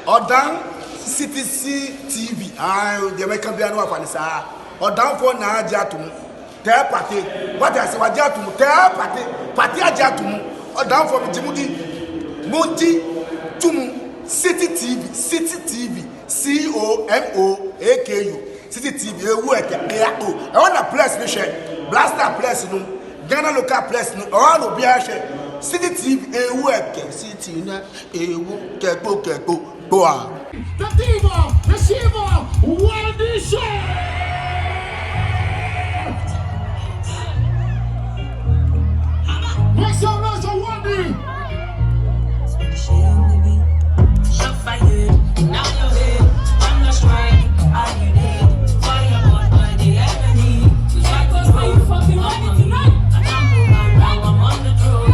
or down CTC TV. The American piano of Anissa. Or down for na Jatum. Tell party. What I say, what Jatum, tell party Jatum. Or down for Jimudi Munti Tum City TV, COMOAKU. City TV, I want a place, Blaster place, no. Ghana local place, no. All of Biashe. City TV, City, Keko, Goa. The diva, the shiva, Wendy Shay. Make some noise for Wendy. Shot fired, now you're here. I'm not sure. Are you there? Fireball by the enemy. Like us, how you fucking ready tonight? Now I'm on the throne.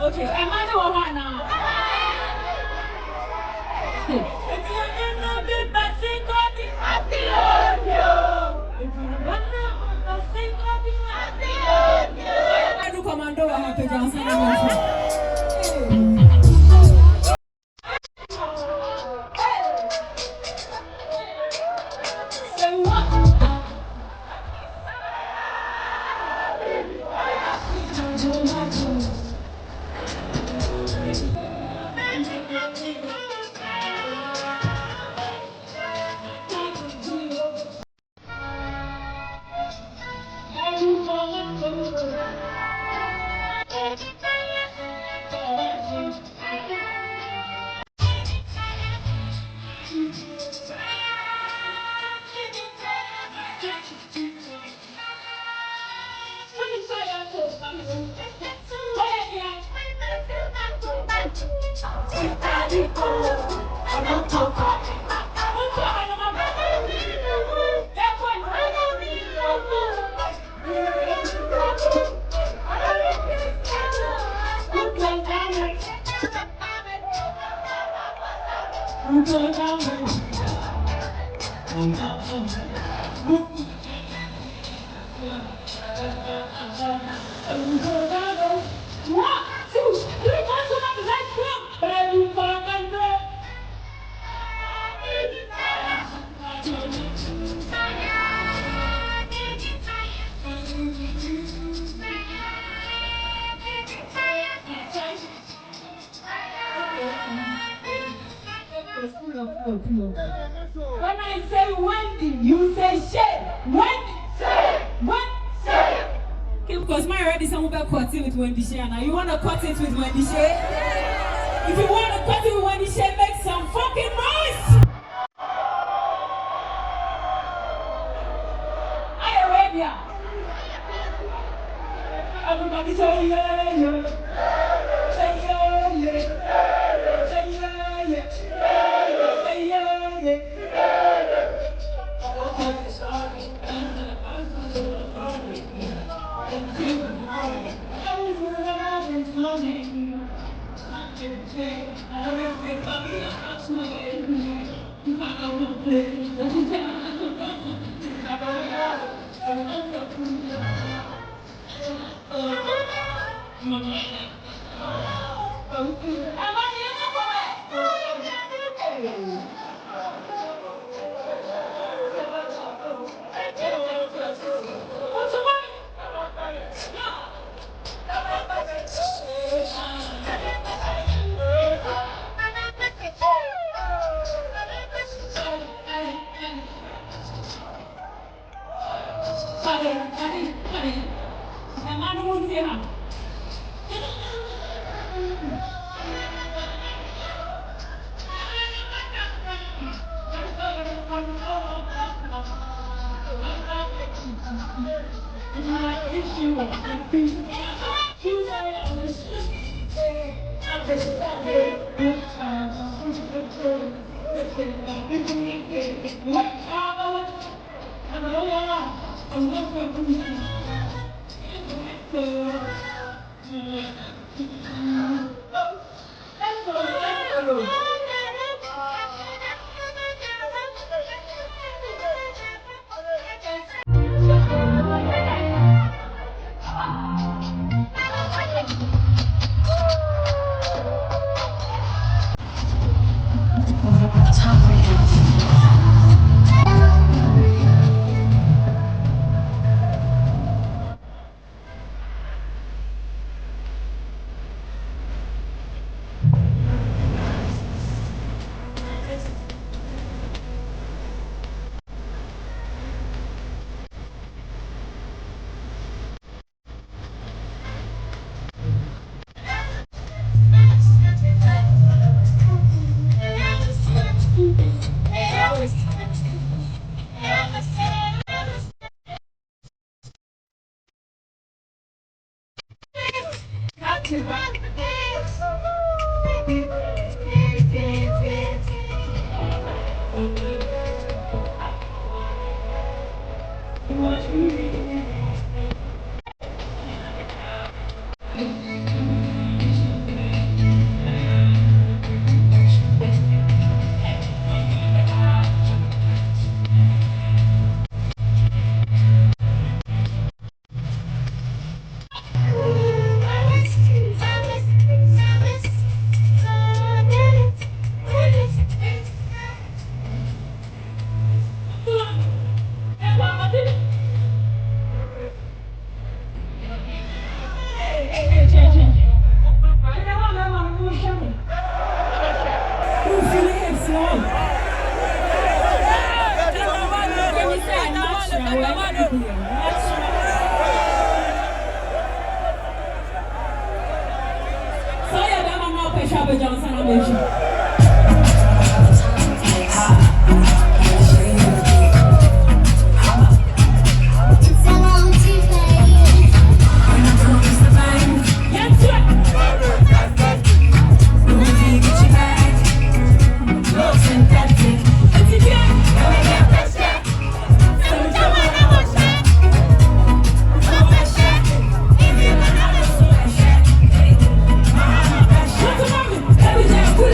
Okay, am I the one now? When I say Wendy, you say Shay. Wendy, Shay. Wendy, Shay. Okay, because my already some people cut it with Wendy Shay. Now you want to cut it with Wendy Shay? If you want to cut it with Wendy Shay, make some fucking noise. I Arabia. Everybody say yeah, yeah. Say yeah, yeah. Say yeah, yeah. Say yeah, yeah.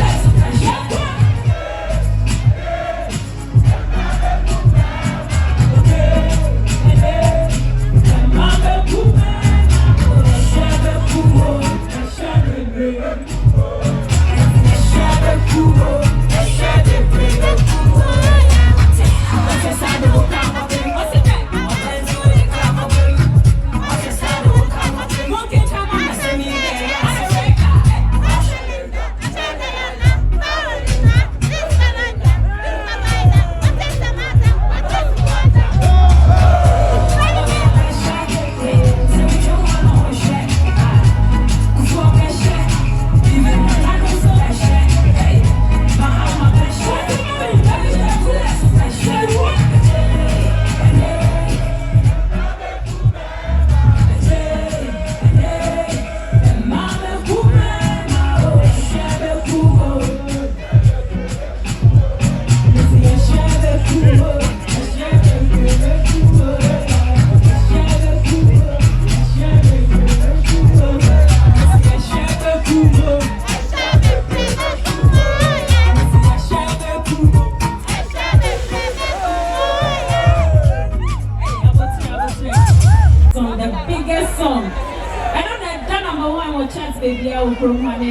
Let's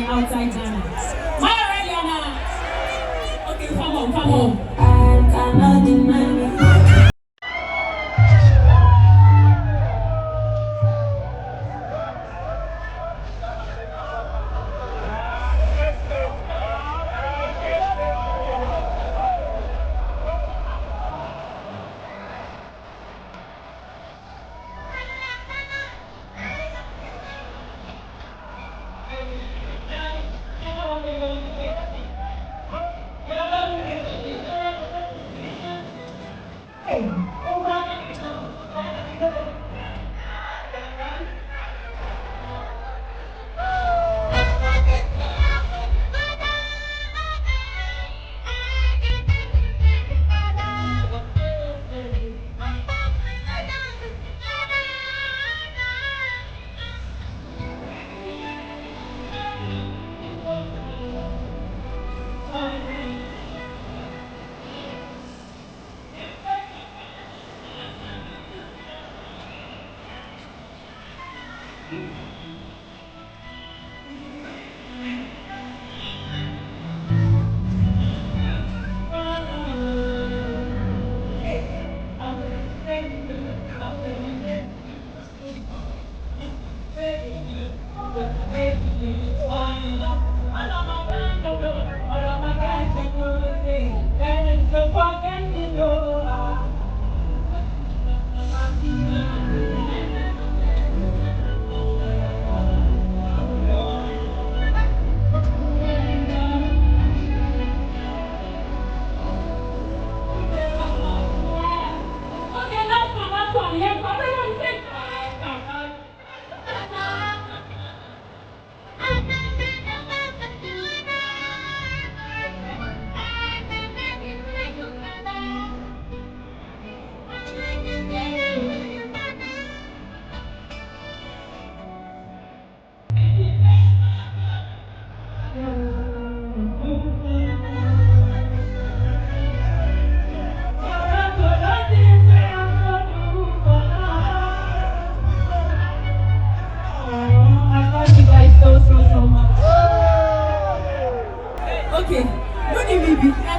outside Ghana. Am I ready or not? Okay, come on. I cannot deny it. Okay, don't leave me.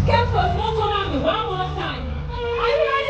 Careful, don't come at me one more time. Are you ready?